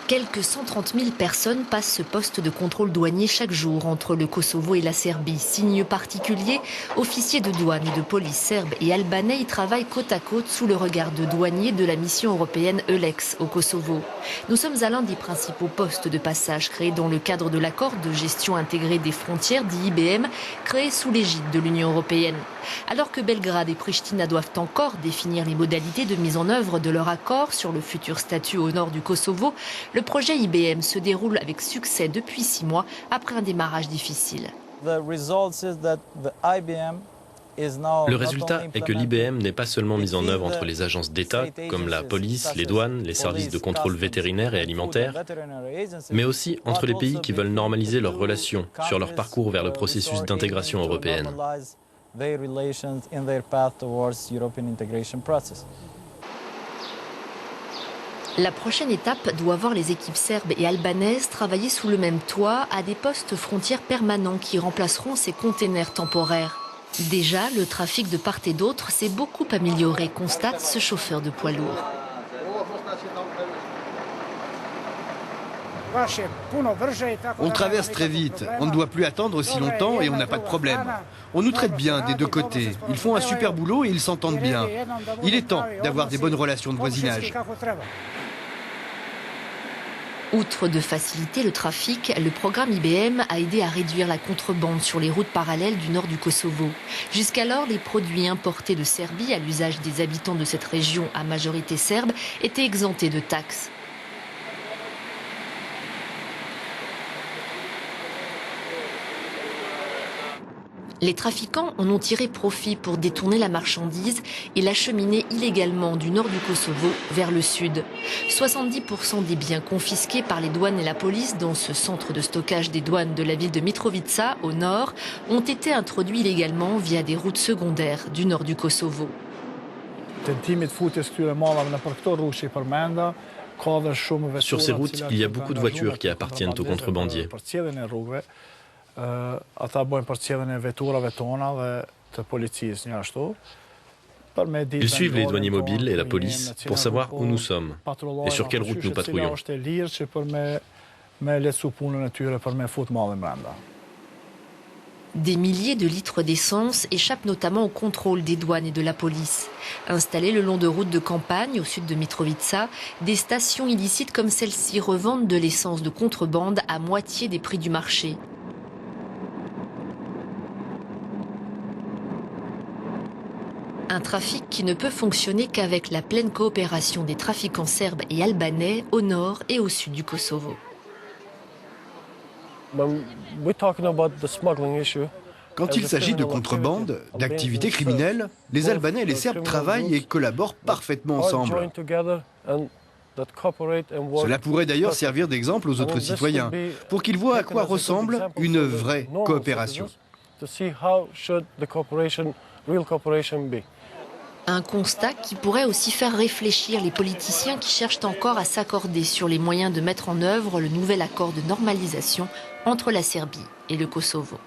Quelques 130 000 personnes passent ce poste de contrôle douanier chaque jour entre le Kosovo et la Serbie. Signe particulier, officiers de douane et de police serbes et albanais y travaillent côte à côte sous le regard de douaniers de la mission européenne EULEX au Kosovo. Nous sommes à l'un des principaux postes de passage créés dans le cadre de l'accord de gestion intégrée des frontières, dit IBM, créé sous l'égide de l'Union européenne. Alors que Belgrade et Pristina doivent encore définir les modalités de mise en œuvre de leur accord sur le futur statut au nord du Kosovo, le projet IBM se déroule avec succès depuis 6 mois après un démarrage difficile. Le résultat est que l'IBM n'est pas seulement mise en œuvre entre les agences d'État, comme la police, les douanes, les services de contrôle vétérinaire et alimentaire, mais aussi entre les pays qui veulent normaliser leurs relations sur leur parcours vers le processus d'intégration européenne. La prochaine étape doit voir les équipes serbes et albanaises travailler sous le même toit à des postes frontières permanents qui remplaceront ces containers temporaires. Déjà, le trafic de part et d'autre s'est beaucoup amélioré, constate ce chauffeur de poids lourd. On traverse très vite, on ne doit plus attendre aussi longtemps et on n'a pas de problème. On nous traite bien des deux côtés, ils font un super boulot et ils s'entendent bien. Il est temps d'avoir des bonnes relations de voisinage. Outre de faciliter le trafic, le programme IBM a aidé à réduire la contrebande sur les routes parallèles du nord du Kosovo. Jusqu'alors, les produits importés de Serbie à l'usage des habitants de cette région à majorité serbe étaient exemptés de taxes. Les trafiquants en ont tiré profit pour détourner la marchandise et l'acheminer illégalement du nord du Kosovo vers le sud. 70% des biens confisqués par les douanes et la police dans ce centre de stockage des douanes de la ville de Mitrovica, au nord, ont été introduits illégalement via des routes secondaires du nord du Kosovo. Sur ces routes, il y a beaucoup de voitures qui appartiennent aux contrebandiers. Ils suivent les douaniers mobiles et la police pour savoir où nous sommes et sur quelle route nous patrouillons. Des milliers de litres d'essence échappent notamment au contrôle des douanes et de la police. Installées le long de routes de campagne au sud de Mitrovica, des stations illicites comme celle-ci revendent de l'essence de contrebande à moitié des prix du marché. Un trafic qui ne peut fonctionner qu'avec la pleine coopération des trafiquants serbes et albanais au nord et au sud du Kosovo. Quand il s'agit de contrebande, d'activités criminelles, les Albanais et les Serbes travaillent et collaborent parfaitement ensemble. Cela pourrait d'ailleurs servir d'exemple aux autres citoyens, pour qu'ils voient à quoi ressemble une vraie coopération. Un constat qui pourrait aussi faire réfléchir les politiciens qui cherchent encore à s'accorder sur les moyens de mettre en œuvre le nouvel accord de normalisation entre la Serbie et le Kosovo.